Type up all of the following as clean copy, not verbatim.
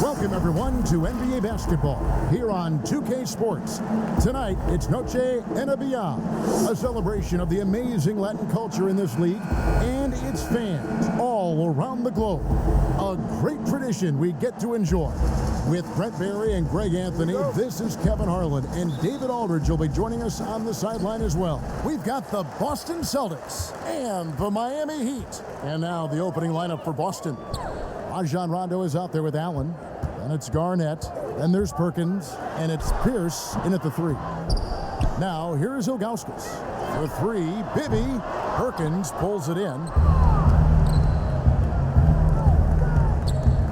Welcome, everyone, to NBA basketball here on 2K Sports. Tonight, it's Noche NBA, a celebration of the amazing Latin culture in this league and its fans all around the globe. A great tradition we get to enjoy. With Brent Barry and Greg Anthony, this is Kevin Harlan, and David Aldridge will be joining us on the sideline as well. We've got the Boston Celtics and the Miami Heat. And now the opening lineup for Boston. Rajon Rondo is out there with Allen, and it's Garnett, then there's Perkins, and it's Pierce in at the 3. Now, here's Ilgauskas. For 3, Bibby. Perkins pulls it in.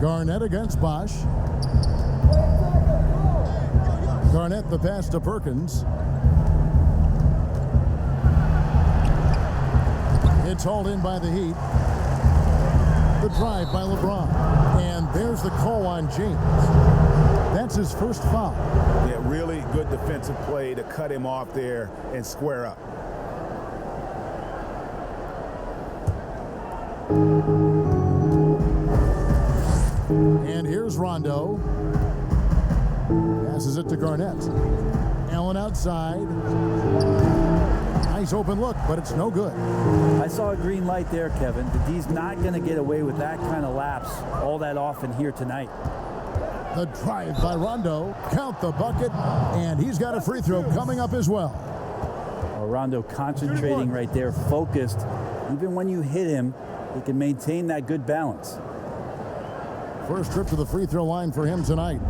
Garnett against Bosch. Garnett the pass to Perkins. It's hauled in by the Heat. The drive by LeBron. And there's the call on James. That's his first foul. Yeah, really good defensive play to cut him off there and square up. And here's Rondo. Passes it to Garnett. Allen outside. Nice open look, but it's no good. I saw a green light there, Kevin. The D's not going to get away with that kind of lapse all that often here tonight. The drive by Rondo. Count the bucket, and he's got a free throw coming up as well. Rondo concentrating right there, focused. Even when you hit him, he can maintain that good balance. First trip to the free throw line for him tonight.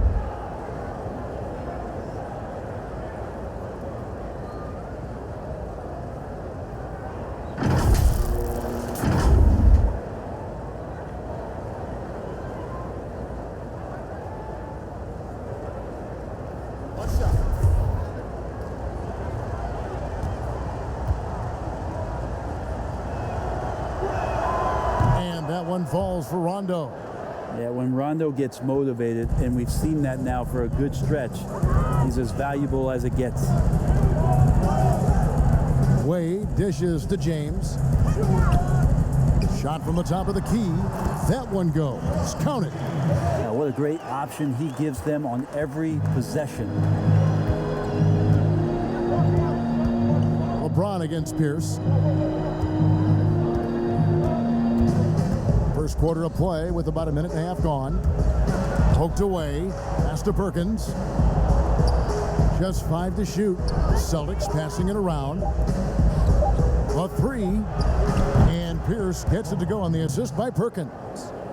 That one falls for Rondo. Yeah, when Rondo gets motivated, and we've seen that now for a good stretch, he's as valuable as it gets. Wade dishes to James. Shot from the top of the key. That one goes. Count it. Now, what a great option he gives them on every possession. LeBron against Pierce. First quarter of play with about a minute and a half gone. Poked away. Pass to Perkins. Just 5 to shoot. Celtics passing it around. A 3. And Pierce gets it to go on the assist by Perkins.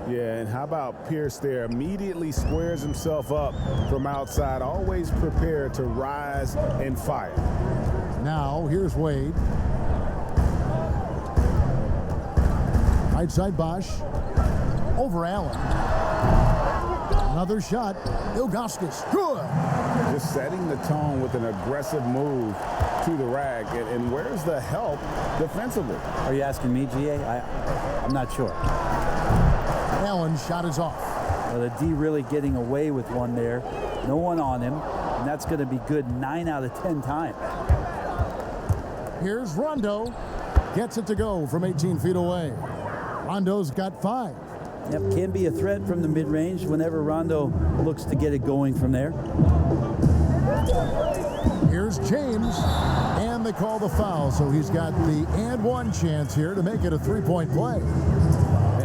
Yeah, and how about Pierce there? Immediately squares himself up from outside. Always prepared to rise and fire. Now, here's Wade. Right side Bosch. Over Allen. Another shot. Ilgauskas. Good. Just setting the tone with an aggressive move to the rack. And where's the help defensively? Are you asking me, GA? I'm not sure. Allen's shot is off. Well, the D really getting away with one there. No one on him. And that's going to be good 9 out of 10 times. Here's Rondo. Gets it to go from 18 feet away. Rondo's got 5. Yep, can be a threat from the mid-range whenever Rondo looks to get it going from there. Here's James, and they call the foul, so he's got the and one chance here to make it a 3-point play.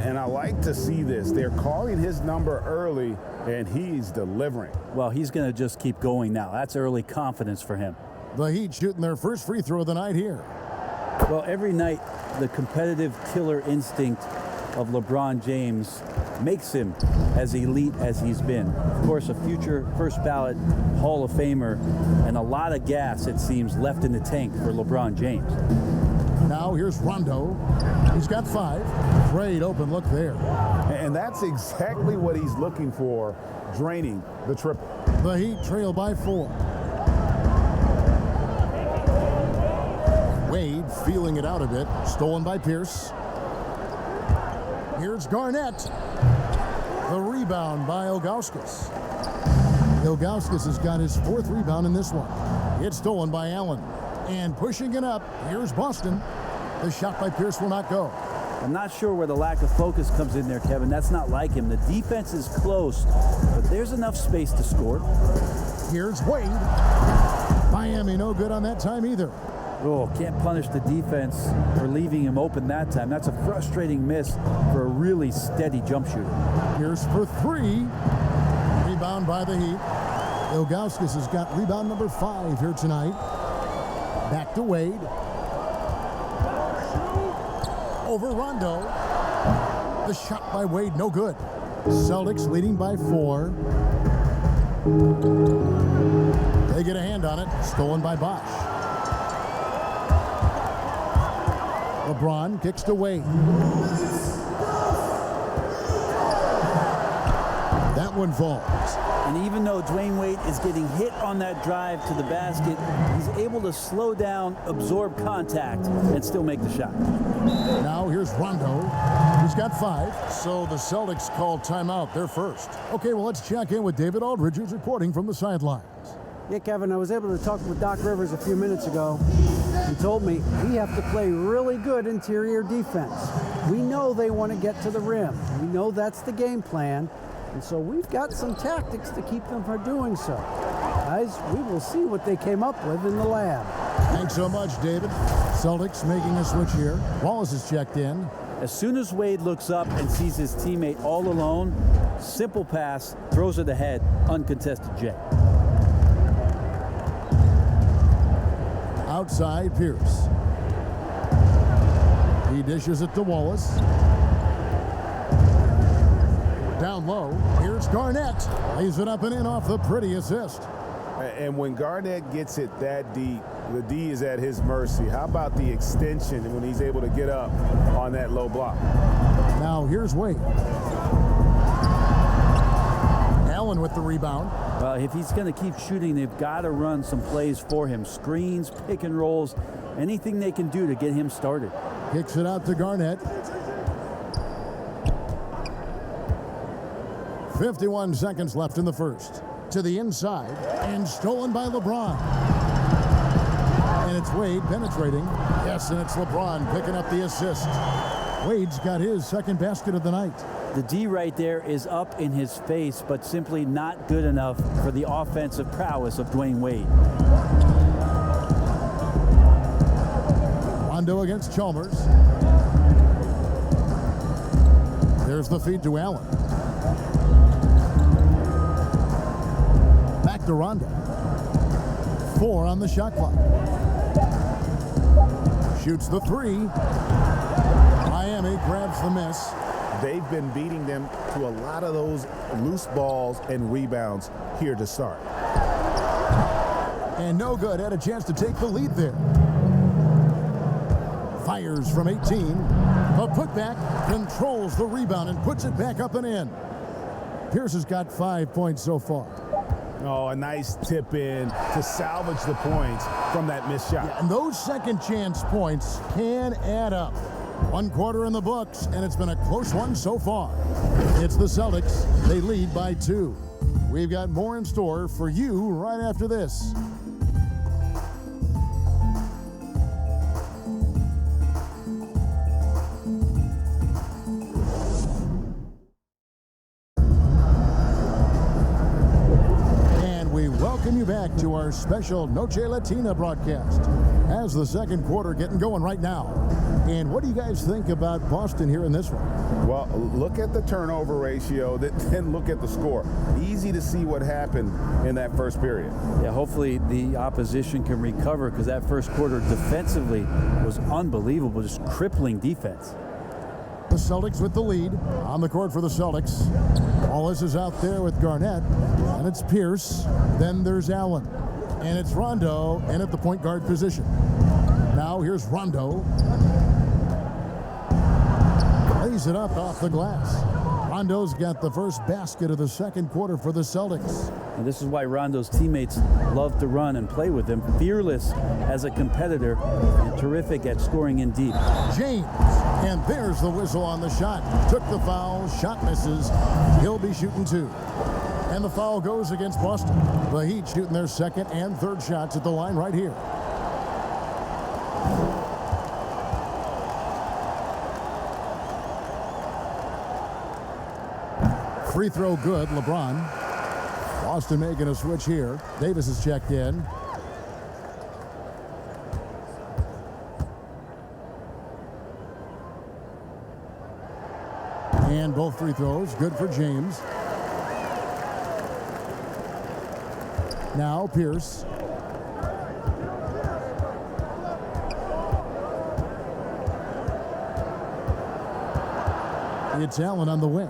And I like to see this. They're calling his number early, and he's delivering. Well, he's going to just keep going now. That's early confidence for him. The Heat shooting their first free throw of the night here. Well, every night, the competitive killer instinct of LeBron James makes him as elite as he's been. Of course, a future first ballot Hall of Famer, and a lot of gas, it seems, left in the tank for LeBron James. Now here's Rondo. He's got 5. Great open look there. And that's exactly what he's looking for, draining the triple. The Heat trail by 4. Wade feeling it out a bit. Stolen by Pierce. Here's Garnett. The rebound by Ilgauskas. Ilgauskas has got his 4th rebound in this one. It's stolen by Allen. And pushing it up, here's Boston. The shot by Pierce will not go. I'm not sure where the lack of focus comes in there, Kevin. That's not like him. The defense is close, but there's enough space to score. Here's Wade. Miami no good on that time either. Oh, can't punish the defense for leaving him open that time. That's a frustrating miss for a really steady jump shooter. Here's for three. Rebound by the Heat. Ilgauskas has got rebound number 5 here tonight. Back to Wade. Over Rondo. The shot by Wade, no good. Celtics leading by 4. They get a hand on it. Stolen by Bosch. LeBron kicks to Wade. That one falls. And even though Dwayne Wade is getting hit on that drive to the basket, he's able to slow down, absorb contact, and still make the shot. Now here's Rondo. He's got 5. So the Celtics called timeout. They're first. Okay, well, let's check in with David Aldridge, who's reporting from the sidelines. Yeah, Kevin, I was able to talk with Doc Rivers a few minutes ago. He told me we have to play really good interior defense. We know they want to get to the rim. We know that's the game plan. And so we've got some tactics to keep them from doing so. Guys, we will see what they came up with in the lab. Thanks so much, David. Celtics making a switch here. Wallace is checked in. As soon as Wade looks up and sees his teammate all alone, simple pass, throws it ahead, uncontested J. Outside, Pierce. He dishes it to Wallace. Down low, here's Garnett. Lays it up and in off the pretty assist. And when Garnett gets it that deep, the D is at his mercy. How about the extension when he's able to get up on that low block? Now here's Wade. Allen with the rebound. Well, if he's going to keep shooting, they've got to run some plays for him. Screens, pick and rolls, anything they can do to get him started. Kicks it out to Garnett. 51 seconds left in the first. To the inside, and stolen by LeBron. And it's Wade penetrating. Yes, and it's LeBron picking up the assist. Wade's got his second basket of the night. The D right there is up in his face, but simply not good enough for the offensive prowess of Dwayne Wade. Rondo against Chalmers. There's the feed to Allen. Back to Rondo. 4 on the shot clock. Shoots the 3. Miami grabs the miss. They've been beating them to a lot of those loose balls and rebounds here to start. And no good. Had a chance to take the lead there. Fires from 18. The putback controls the rebound and puts it back up and in. Pierce has got 5 points so far. Oh, a nice tip in to salvage the points from that missed shot. Yeah, and those second chance points can add up. 1 quarter in the books, and it's been a close one so far. It's the Celtics. They lead by 2. We've got more in store for you right after this. Welcome you back to our special Noche Latina broadcast as the second quarter getting going right now. And what do you guys think about Boston here in this one? Well, look at the turnover ratio, then look at the score. Easy to see what happened in that first period. Yeah, hopefully the opposition can recover, because that first quarter defensively was unbelievable, just crippling defense. The Celtics with the lead on the court for the Celtics. Wallace is out there with Garnett, and it's Pierce. Then there's Allen, and it's Rondo, and at the point guard position. Now here's Rondo. Lays it up off the glass. Rondo's got the first basket of the second quarter for the Celtics. And this is why Rondo's teammates love to run and play with him. Fearless as a competitor and terrific at scoring in deep. James, and there's the whistle on the shot. Took the foul, shot misses. He'll be shooting 2. And the foul goes against Boston. The Heat shooting their second and third shots at the line right here. Free throw good, LeBron. Boston making a switch here. Davis is checked in. And both free throws good for James. Now Pierce. It's Allen on the wing.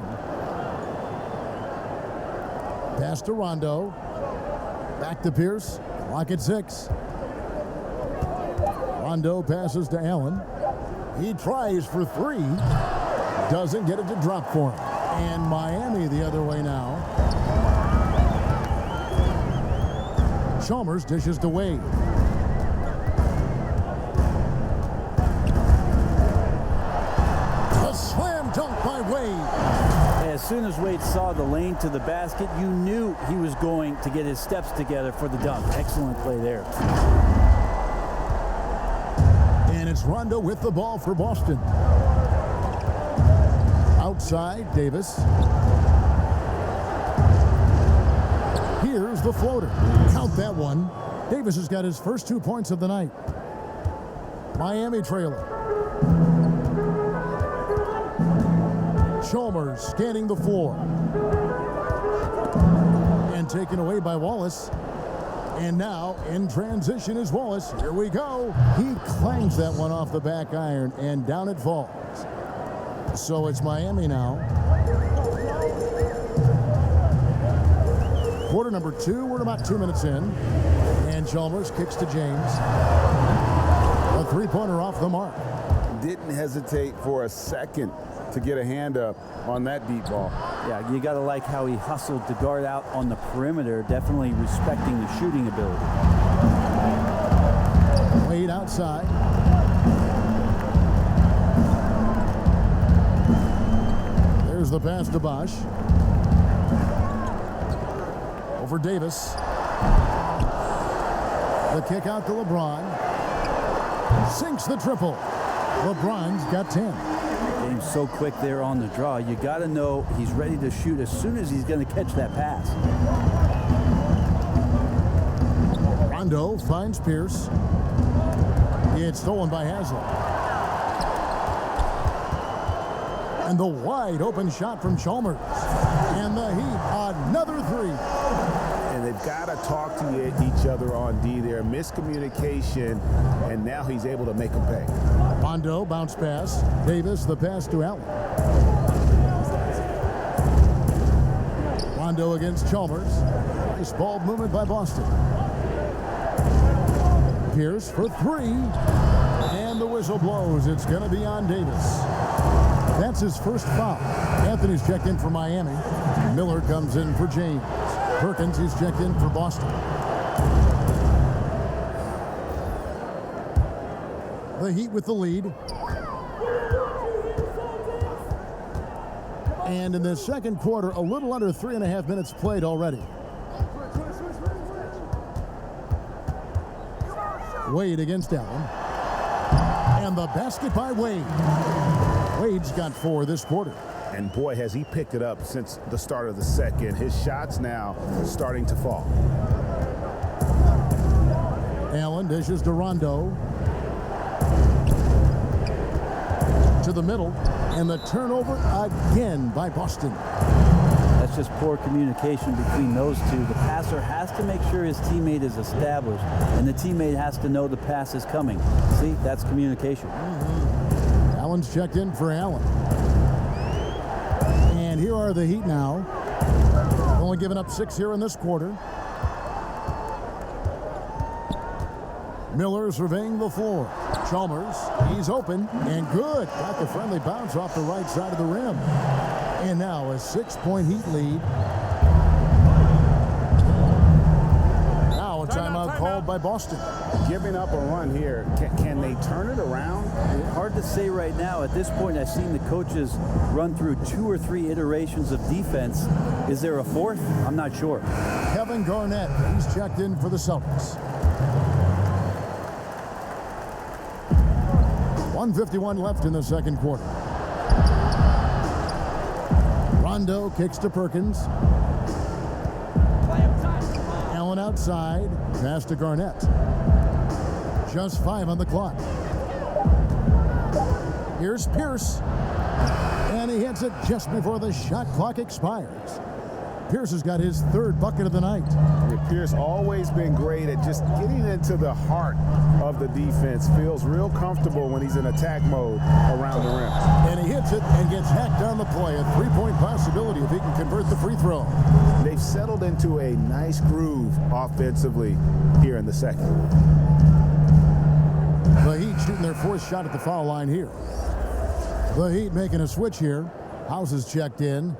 Pass to Rondo. Back to Pierce. Clock at 6. Rondo passes to Allen. He tries for 3. Doesn't get it to drop for him. And Miami the other way now. Chalmers dishes to Wade. A slam dunk by Wade. As soon as Wade saw the lane to the basket, you knew he was going to get his steps together for the dunk. Excellent play there. And it's Rondo with the ball for Boston. Outside, Davis. Here's the floater. Count that one. Davis has got his first 2 points of the night. Miami trailer. Chalmers scanning the floor. And taken away by Wallace. And now in transition is Wallace. Here we go. He clangs that one off the back iron and down it falls. So it's Miami now. Quarter number 2. We're about 2 minutes in. And Chalmers kicks to James. A three-pointer off the mark. Didn't hesitate for a second to get a hand up on that deep ball. Yeah, you got to like how he hustled to guard out on the perimeter, definitely respecting the shooting ability. Wade outside. There's the pass to Bosch. Over Davis. The kick out to LeBron. Sinks the triple. LeBron's got 10. James so quick there on the draw. You got to know he's ready to shoot as soon as he's going to catch that pass. Rondo finds Pierce. It's stolen by Haslam. And the wide open shot from Chalmers. And the Heat, another 3. And they've got to talk to each other on D there. Miscommunication, and now he's able to make them pay. Rondo, bounce pass. Davis, the pass to Allen. Rondo against Chalmers. Nice ball movement by Boston. Pierce for 3. And the whistle blows. It's going to be on Davis. That's his first foul. Anthony's checked in for Miami. Miller comes in for James. Perkins, he's checked in for Boston. The Heat with the lead. And in the second quarter, a little under 3.5 minutes played already. Wade against Allen. And the basket by Wade. Wade's got 4 this quarter. And boy, has he picked it up since the start of the second. His shots now starting to fall. Allen dishes to Rondo. To the middle. And the turnover again by Boston. That's just poor communication between those two. The passer has to make sure his teammate is established, and the teammate has to know the pass is coming. See, that's communication. Allen's checked in for Allen. And here are the Heat now. Only giving up 6 here in this quarter. Miller surveying the floor. Chalmers, he's open and good. Got the friendly bounce off the right side of the rim. And now a 6-point Heat lead. Now a timeout called by Boston. Giving up a run here. Can they turn it around? Hard to say right now. At this point, I've seen the coaches run through 2 or 3 iterations of defense. Is there a 4th? I'm not sure. Kevin Garnett, he's checked in for the Celtics. 1:51 left in the second quarter. Rondo kicks to Perkins. Allen outside. Pass to Garnett. Just 5 on the clock. Here's Pierce. And he hits it just before the shot clock expires. Pierce has got his 3rd bucket of the night. Yeah, Pierce always been great at just getting into the heart of the defense. Feels real comfortable when he's in attack mode around the rim. And he hits it and gets hacked on the play. A 3-point possibility if he can convert the free throw. They've settled into a nice groove offensively here in the second. The Heat shooting their 4th shot at the foul line here. The Heat making a switch here. House is checked in.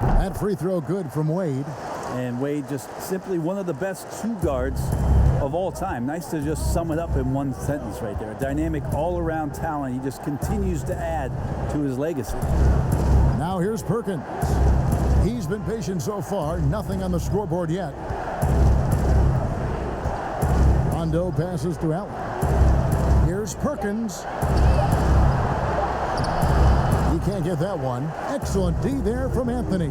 That free throw good from Wade. And Wade just simply one of the best 2 guards of all time. Nice to just sum it up in one sentence right there. A dynamic all-around talent. He just continues to add to his legacy. Now here's Perkins. He's been patient so far. Nothing on the scoreboard yet. Rondo passes to Allen. Here's Perkins. He can't get that one. Excellent D there from Anthony.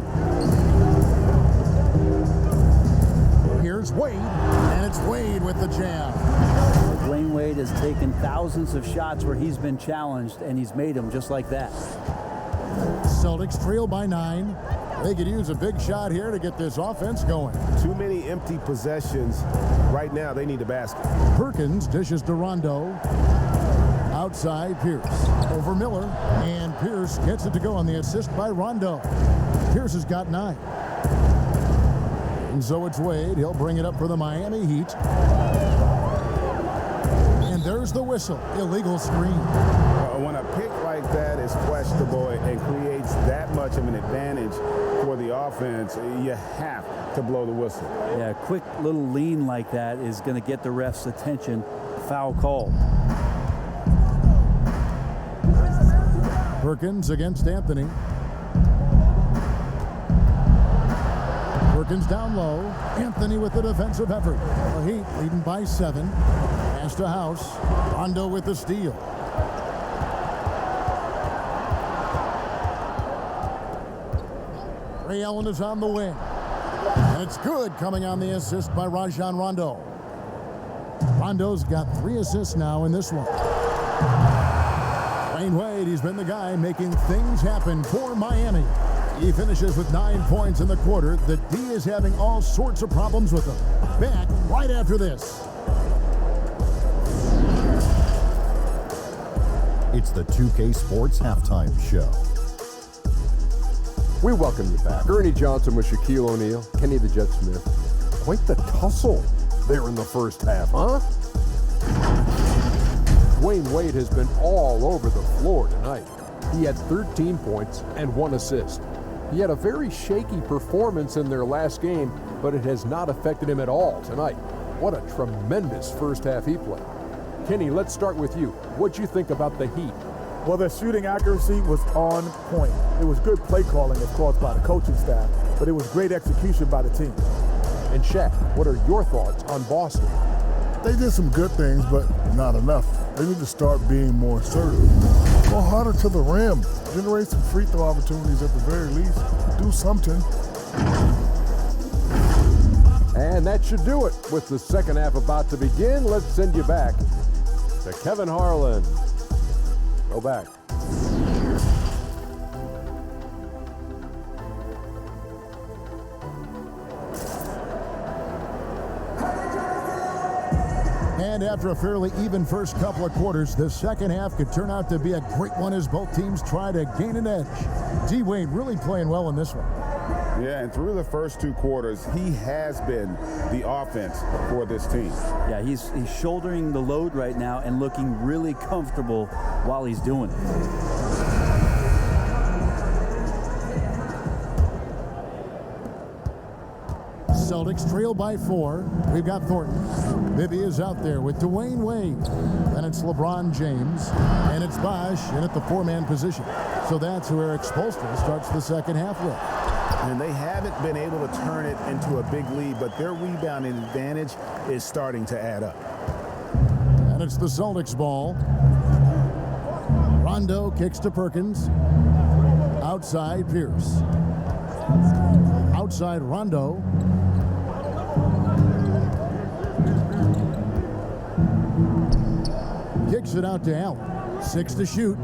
Here's Wade, and it's Wade with the jam. Dwayne Wade has taken thousands of shots where he's been challenged, and he's made them just like that. Celtics trail by 9. They could use a big shot here to get this offense going. Too many empty possessions. Right now, they need a basket. Perkins dishes to Rondo. Outside, Pierce. Over Miller. And Pierce gets it to go on the assist by Rondo. Pierce has got 9. And so it's Wade. He'll bring it up for the Miami Heat. And there's the whistle. Illegal screen. When a pick like that is questionable and creates that much of an advantage for the offense, you have to blow the whistle. Yeah, a quick little lean like that is going to get the ref's attention. Foul call. Perkins against Anthony. Perkins down low. Anthony with the defensive effort. The Heat leading by 7. Pass to House. Rondo with the steal. Ray Allen is on the wing. And it's good, coming on the assist by Rajon Rondo. Rondo's got 3 assists now in this one. Dwayne Wade, he's been the guy making things happen for Miami. He finishes with 9 points in the quarter. The D is having all sorts of problems with him. Back right after this. It's the 2K Sports Halftime Show. We welcome you back. Ernie Johnson with Shaquille O'Neal, Kenny the Jet Smith. Quite the tussle there in the first half, huh? Dwayne Wade has been all over the floor tonight. He had 13 points and 1 assist. He had a very shaky performance in their last game, but it has not affected him at all tonight. What a tremendous first half he played. Kenny, let's start with you. What'd you think about the Heat? Well, their shooting accuracy was on point. It was good play calling, of course, by the coaching staff, but it was great execution by the team. And Shaq, what are your thoughts on Boston? They did some good things, but not enough. They need to start being more assertive. Go harder to the rim. Generate some free throw opportunities at the very least. Do something. And that should do it. With the second half about to begin, let's send you back to Kevin Harlan. Go back. And after a fairly even first couple of quarters, the second half could turn out to be a great one as both teams try to gain an edge. D. Wade really playing well in this one. Yeah, and through the first 2 quarters, he has been the offense for this team. Yeah, he's shouldering the load right now and looking really comfortable while he's doing it. Celtics trail by 4. We've got Thornton. Bibby is out there with Dwayne Wade. Then it's LeBron James. And it's Bosh in at the 4-man position. So that's who Eric Spoelstra starts the second half with. And they haven't been able to turn it into a big lead, but their rebounding advantage is starting to add up. And it's the Celtics ball. Rondo kicks to Perkins. Outside, Pierce. Outside, Rondo. Kicks it out to Allen. 6 to shoot.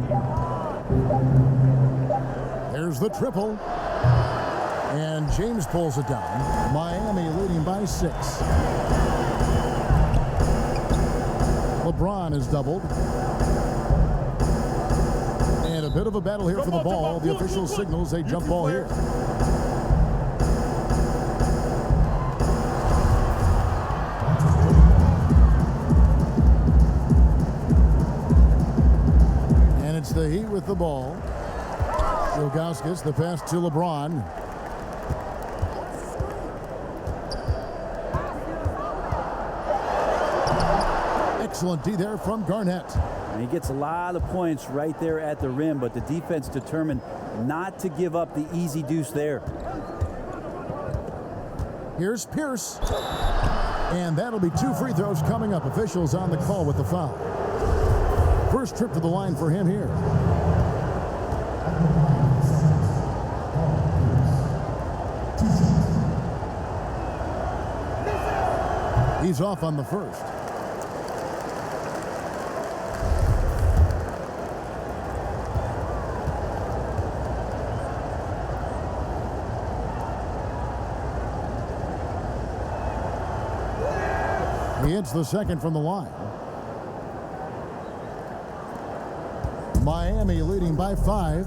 There's the triple. And James pulls it down. Miami leading by 6. LeBron is doubled. And a bit of a battle here for the ball. The official signals a jump ball here. And it's the Heat with the ball. Ilgauskas, the pass to LeBron. Excellent D there from Garnett. And he gets a lot of points right there at the rim, but the defense determined not to give up the easy deuce there. Here's Pierce. And that'll be 2 free throws coming up. Officials on the call with the foul. First trip to the line for him here. He's off on the first. He hits the second from the line. Miami leading by 5.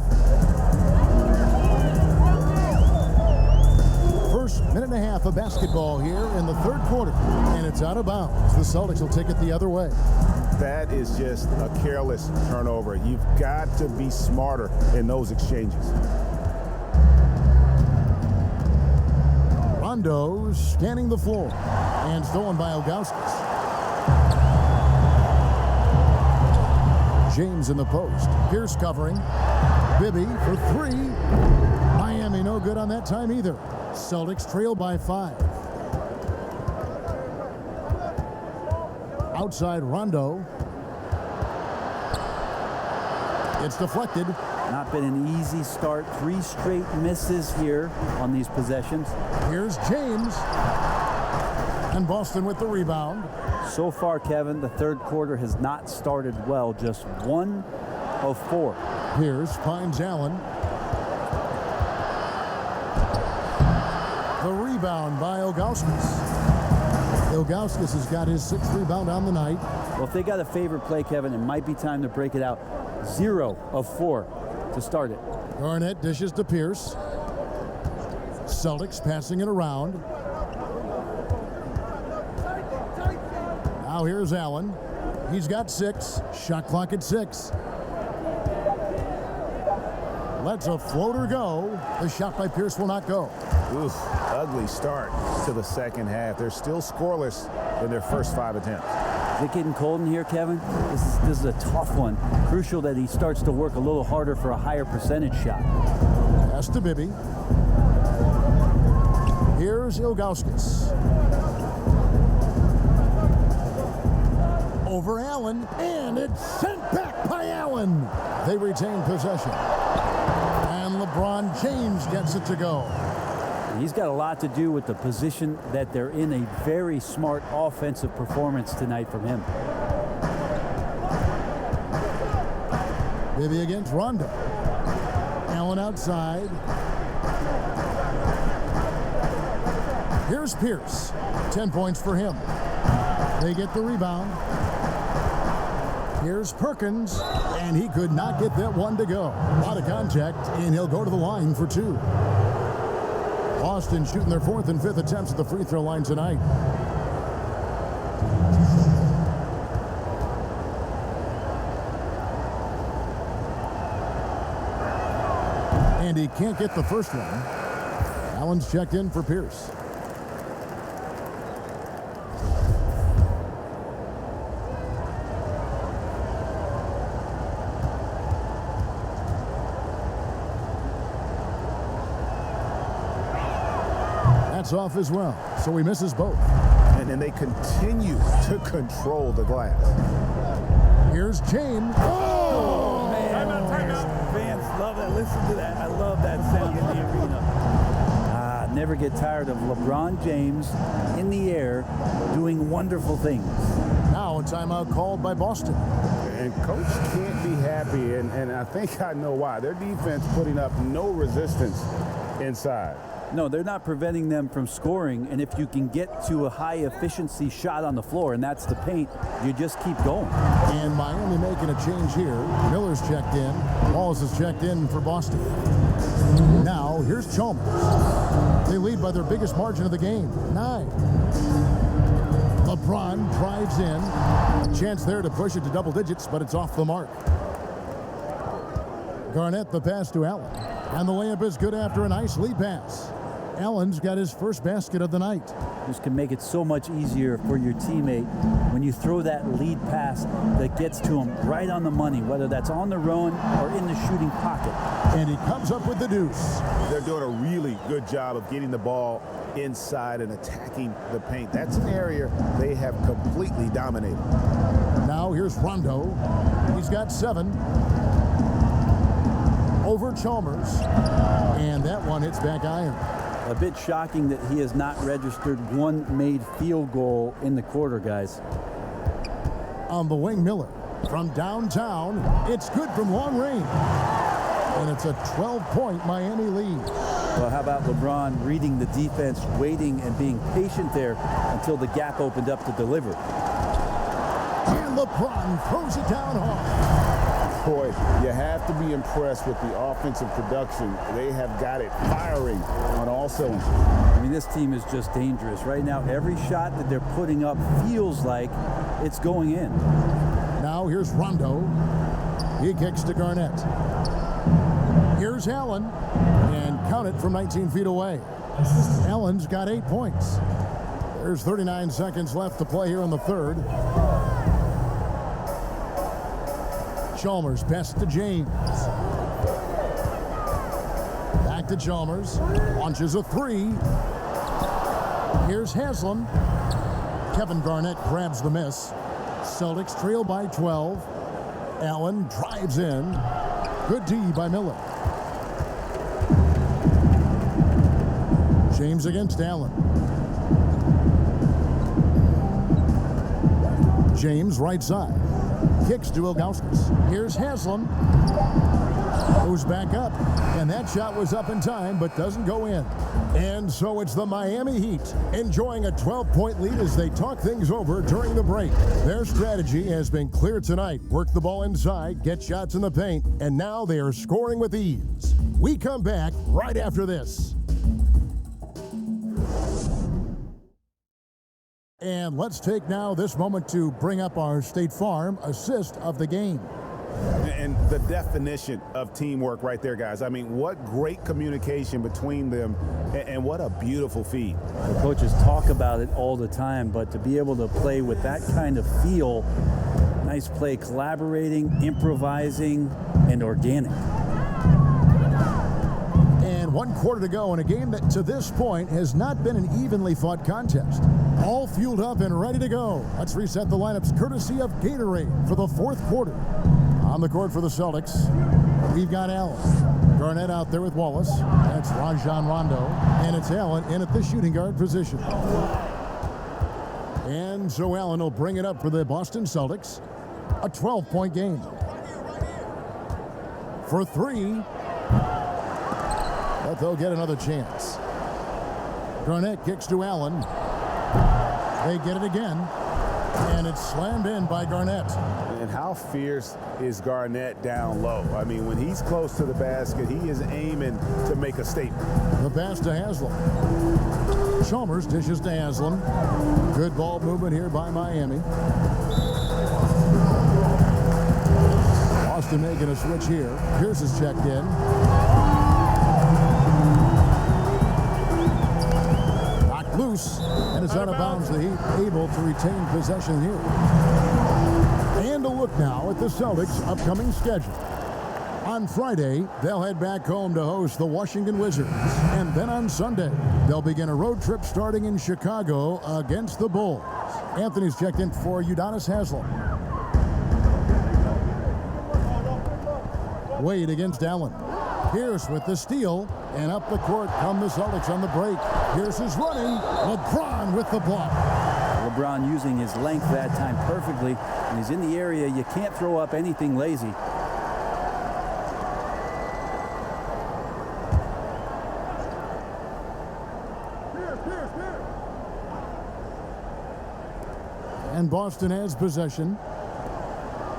First minute and a half of basketball here in the third quarter. And it's out of bounds. The Celtics will take it the other way. That is just a careless turnover. You've got to be smarter in those exchanges. Rondo scanning the floor. And stolen by Ilgauskas. James in the post. Pierce covering. Bibby for 3. Miami no good on that time either. Celtics trail by 5. Outside Rondo. It's deflected. Not been an easy start. 3 straight misses here on these possessions. Here's James. And Boston with the rebound. So far, Kevin, the third quarter has not started well. Just 1 of 4. Pierce finds Allen. The rebound by Ilgauskas. Ilgauskas has got his 6th rebound on the night. Well, if they got a favorite play, Kevin, it might be time to break it out. 0 of 4 to start it. Garnett dishes to Pierce. Celtics passing it around. Now here's Allen. He's got 6. Shot clock at 6. Lets a floater go. The shot by Pierce will not go. Oof, ugly start to the second half. They're still scoreless in their first 5 attempts. Is it getting cold in here, Kevin? This is a tough one. Crucial that he starts to work a little harder for a higher percentage shot. Pass to Bibby. Here's Ilgauskas. Over Allen, and it's sent back by Allen. They retain possession. And LeBron James gets it to go. He's got a lot to do with the position that they're in. A very smart offensive performance tonight from him. Bibby against Rondo. Allen outside. Here's Pierce. 10 points for him. They get the rebound. Here's Perkins, and he could not get that one to go. A lot of contact, and he'll go to the line for 2. Boston shooting their 4th and 5th attempts at the free throw line tonight. And he can't get the first one. Allen's checked in for Pierce. That's off as well, so he misses both. And then they continue to control the glass. Here's James. Oh! Timeout. Fans love that. Listen to that. I love that sound in the arena. Never get tired of LeBron James in the air doing wonderful things. Now a timeout called by Boston. And coach can't be happy, and I think I know why. Their defense putting up no resistance inside. No, they're not preventing them from scoring, and if you can get to a high-efficiency shot on the floor, and that's the paint, you just keep going. And Miami making a change here. Miller's checked in. Walls is checked in for Boston. Now, here's Chalmers. They lead by their biggest margin of the game, 9. LeBron drives in. A chance there to push it to double digits, but it's off the mark. Garnett the pass to Allen. And the layup is good after a nice lead pass. Allen's got his first basket of the night. This can make it so much easier for your teammate when you throw that lead pass that gets to him right on the money, whether that's on the run or in the shooting pocket. And he comes up with the deuce. They're doing a really good job of getting the ball inside and attacking the paint. That's an area they have completely dominated. Now here's Rondo. He's got 7. Over Chalmers. And that one hits back iron. A bit shocking that he has not registered one made field goal in the quarter, guys. On the wing, Miller. From downtown, it's good from long range. And it's a 12-point Miami lead. Well, how about LeBron reading the defense, waiting and being patient there until the gap opened up to deliver. And LeBron throws it down hard. Boy, you have to be impressed with the offensive production. They have got it firing on all cylinders. I mean, this team is just dangerous. Right now, every shot that they're putting up feels like it's going in. Now here's Rondo. He kicks to Garnett. Here's Allen. And count it from 19 feet away. Allen's got 8 points. There's 39 seconds left to play here in the third. Chalmers, pass to James. Back to Chalmers. Launches a 3. Here's Haslam. Kevin Garnett grabs the miss. Celtics trail by 12. Allen drives in. Good D by Miller. James against Allen. James right side. Kicks to Ilgauskas. Here's Haslam. Goes back up. And that shot was up in time, but doesn't go in. And so it's the Miami Heat enjoying a 12-point lead as they talk things over during the break. Their strategy has been clear tonight. Work the ball inside, get shots in the paint, and now they are scoring with ease. We come back right after this. And let's take now this moment to bring up our State Farm assist of the game. And the definition of teamwork right there, guys. I mean, what great communication between them, and what a beautiful feed. The coaches talk about it all the time, but to be able to play with that kind of feel, nice play, collaborating, improvising, and organic. And 1 quarter to go in a game that to this point has not been an evenly fought contest. All fueled up and ready to go. Let's reset the lineups courtesy of Gatorade for the 4th quarter. On the court for the Celtics, we've got Allen. Garnett out there with Wallace. That's Rajon Rondo. And it's Allen in at the shooting guard position. And so Allen will bring it up for the Boston Celtics. A 12-point game. For 3. But they'll get another chance. Garnett kicks to Allen. They get it again. And it's slammed in by Garnett. And how fierce is Garnett down low? I mean, when he's close to the basket, he is aiming to make a statement. The pass to Haslam. Chalmers dishes to Haslam. Good ball movement here by Miami. Boston making a switch here. Pierce is checked in. Knocked loose. And it's out of bounds. The Heat able to retain possession here. And a look now at the Celtics' upcoming schedule. On Friday, they'll head back home to host the Washington Wizards. And then on Sunday, they'll begin a road trip starting in Chicago against the Bulls. Anthony's checked in for Udonis Haslem. Wade against Allen. Pierce with the steal, and up the court come the Celtics on the break. Pierce is running. LeBron with the block. LeBron using his length that time perfectly. When he's in the area, you can't throw up anything lazy. And Boston has possession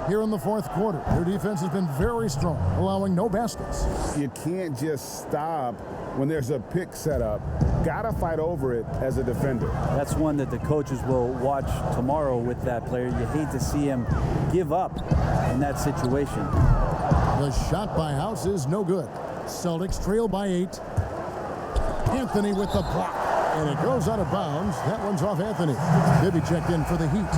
here in the fourth quarter. Their defense has been very strong, allowing no baskets. You can't just stop when there's a pick set up. Gotta fight over it as a defender. That's one that the coaches will watch tomorrow with that player. You hate to see him give up in that situation. The shot by House is no good. Celtics trail by 8. Anthony with the block. And it goes out of bounds. That one's off Anthony. Bibby checked in for the Heat.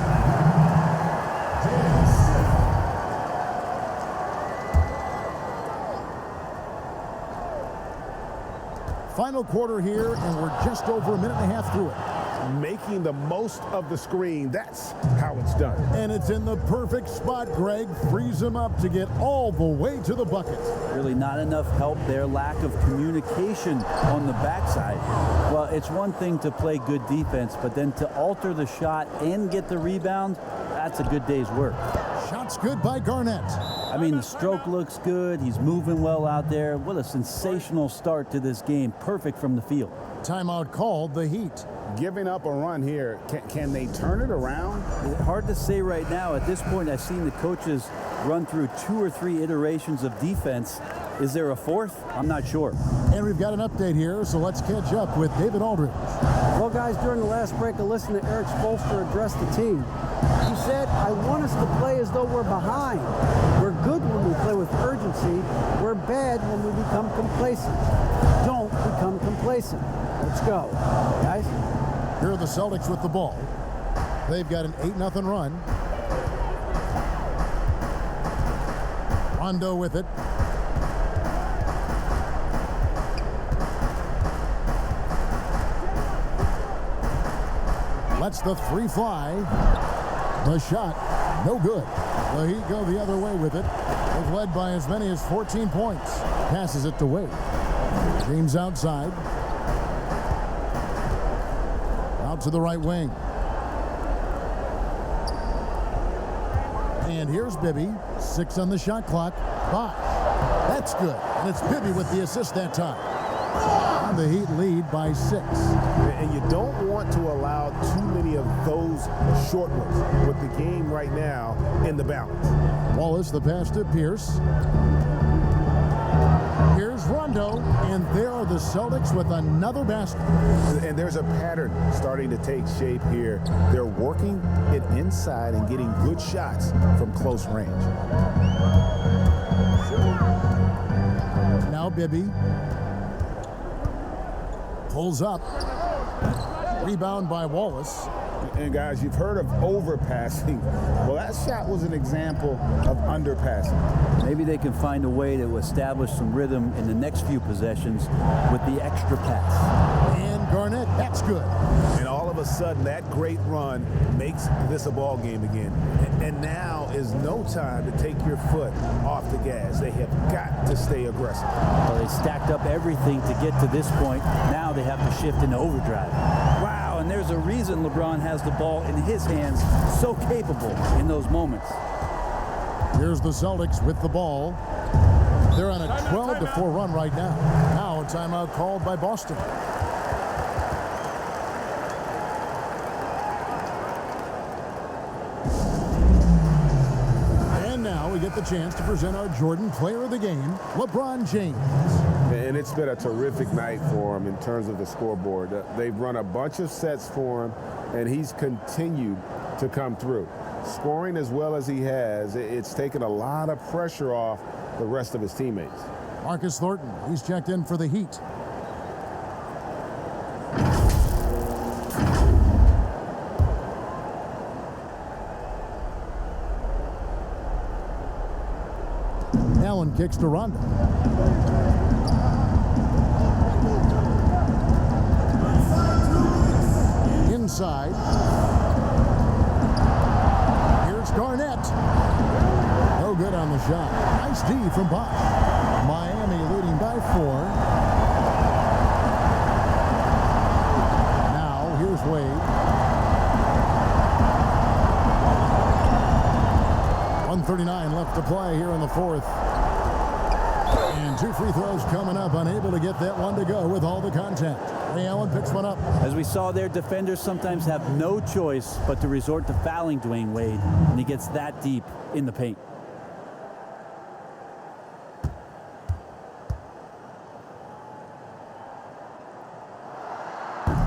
Final quarter here, and we're just over a minute and a half through it. Making the most of the screen, that's how it's done. And it's in the perfect spot. Greg frees him up to get all the way to the bucket. Really not enough help there. Lack of communication on the backside. Well, it's one thing to play good defense, but then to alter the shot and get the rebound, that's a good day's work. Shot's good by Garnett. I mean, the stroke looks good. He's moving well out there. What a sensational start to this game. Perfect from the field. Timeout called, the Heat. Giving up a run here, can they turn it around? Hard to say right now. At this point, I've seen the coaches run through 2 or 3 iterations of defense. Is there a fourth? I'm not sure. And we've got an update here, so let's catch up with David Aldridge. Well, guys, during the last break, I listened to Eric Spoelstra address the team. He said, I want us to play as though we're behind. We're good when we play with urgency. We're bad when we become complacent. Don't become complacent. Let's go, guys. Here are the Celtics with the ball. They've got an 8-0 run. Rondo with it. Lets the 3 fly. The shot, no good. The Heat go the other way with it. They've led by as many as 14 points. Passes it to Wade. James outside. Out to the right wing. And here's Bibby. 6 on the shot clock. 5. That's good. And it's Bibby with the assist that time. And the Heat lead by 6. And you don't want to allow too many of those short ones with the game right now in the balance. Wallace, the pass to Pierce. Here's Rondo, and there are the Celtics with another basket. And there's a pattern starting to take shape here. They're working it inside and getting good shots from close range. Now Bibby pulls up. Rebound by Wallace. And guys, you've heard of overpassing. Well, that shot was an example of underpassing. Maybe they can find a way to establish some rhythm in the next few possessions with the extra pass. And Garnett, that's good. And all of a sudden, that great run makes this a ball game again. And now is no time to take your foot off the gas. They have got to stay aggressive. Well, they stacked up everything to get to this point. Now they have to shift into overdrive. Wow, and there's a reason LeBron has the ball in his hands, so capable in those moments. Here's the Celtics with the ball. They're on a 12-4 run right now. Now a timeout called by Boston. And now we get the chance to present our Jordan Player of the Game, LeBron James. And it's been a terrific night for him in terms of the scoreboard. They've run a bunch of sets for him, and he's continued to come through. Scoring as well as he has, it's taken a lot of pressure off the rest of his teammates. Marcus Thornton, he's checked in for the Heat. Allen kicks to Rondo. Inside. Here's Garnett. No good on the shot. Nice D from Bosch. Miami leading by 4. Now, here's Wade. 1:39 left to play here in the fourth. And 2 free throws coming up. Unable to get that one to go with all the contact. Ray Allen picks one up. As we saw there, defenders sometimes have no choice but to resort to fouling Dwayne Wade when he gets that deep in the paint.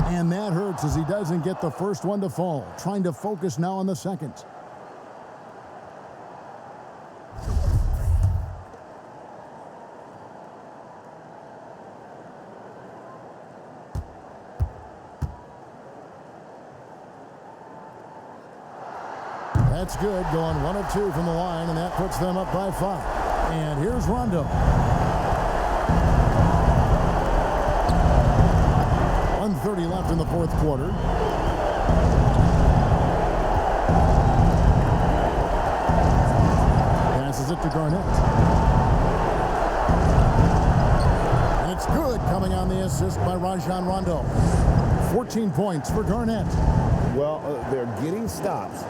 And that hurts as he doesn't get the first one to fall. Trying to focus now on the second. That's good, going 1 of 2 from the line, and that puts them up by 5. And here's Rondo. 1:30 left in the fourth quarter. Passes it to Garnett. And it's good, coming on the assist by Rajon Rondo. 14 points for Garnett. Well, they're getting stops,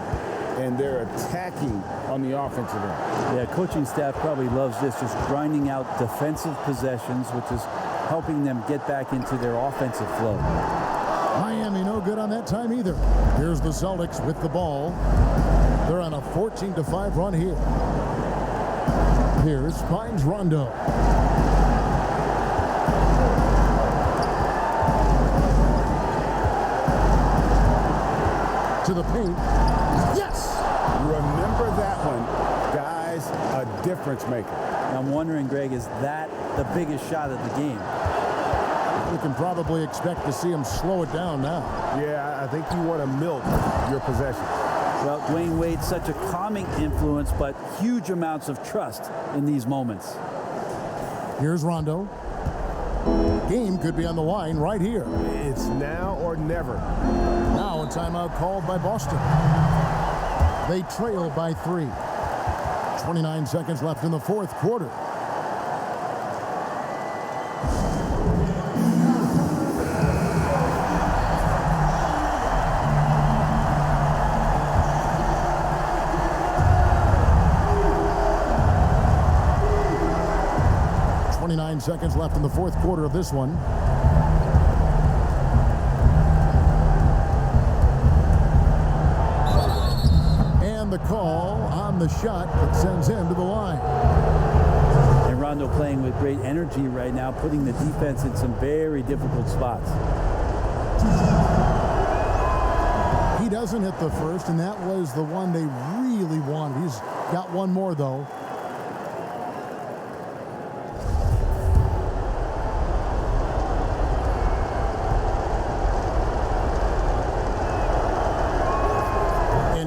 and they're attacking on the offensive end. Yeah, coaching staff probably loves this, just grinding out defensive possessions, which is helping them get back into their offensive flow. Miami no good on that time either. Here's the Celtics with the ball. They're on a 14-5 run here. Here's finds Rondo. To the paint. Yes! Remember that one. Guys, a difference maker. I'm wondering, Greg, is that the biggest shot of the game? We can probably expect to see him slow it down now. Yeah, I think you want to milk your possession. Well, Dwayne Wade's such a calming influence, but huge amounts of trust in these moments. Here's Rondo. Game could be on the line right here. It's now or never. Now a timeout called by Boston. They trail by 3. 29 seconds left in the fourth quarter. Seconds left in the fourth quarter of this one. And the call on the shot that sends him to the line. And Rondo playing with great energy right now, putting the defense in some very difficult spots. He doesn't hit the first, and that was the one they really wanted. He's got one more, though.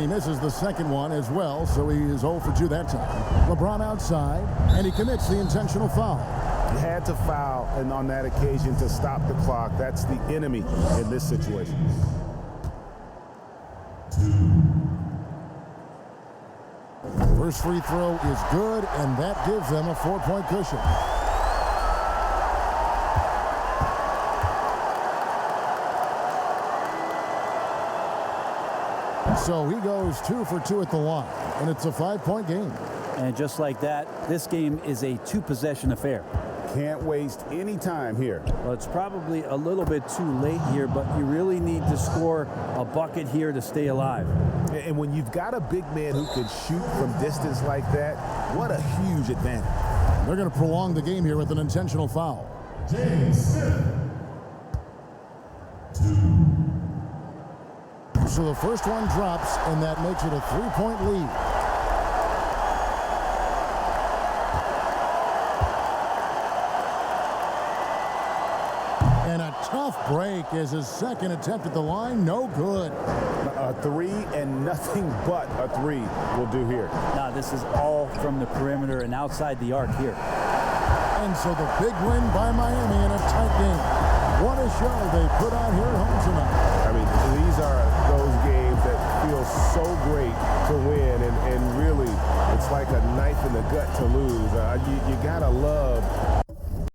Misses the second one as well, so he is 0 for 2 that time. LeBron outside, and he commits the intentional foul. He had to foul, and on that occasion to stop the clock. That's the enemy in this situation. First free throw is good, and that gives them a 4-point cushion. So he goes 2 for 2 at the line, and it's a 5-point game. And just like that, this game is a 2-possession affair. Can't waste any time here. Well, it's probably a little bit too late here, but you really need to score a bucket here to stay alive. And when you've got a big man who can shoot from distance like that, what a huge advantage. They're going to prolong the game here with an intentional foul. So the first one drops, and that makes it a 3-point lead. And a tough break as his second attempt at the line, no good. A three and nothing but a three will do here. Now, this is all from the perimeter and outside the arc here. And so the big win by Miami in a tight game. What a show they put on here at home tonight. I mean, these are those games that feel so great to win, and really, it's like a knife in the gut to lose. You gotta love